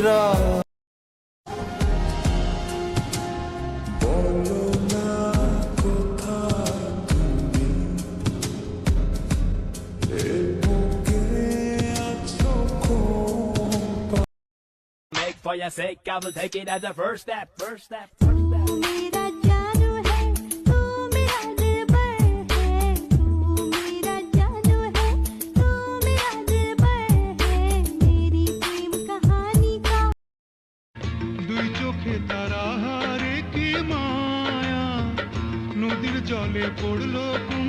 রাত। বলো না কোথায় তুমি, এ বুকে আছো কোন। Make for your sake, I will take it as a first step, first step, first step. मेरा जानू है तू मेरा दिलबर है तू मेरा जानू है तू मेरा दिलबर है मेरी प्रेम कहानी का দুই চোখে তারা হারে কি মায়া নদীর জলে পড়লো কোন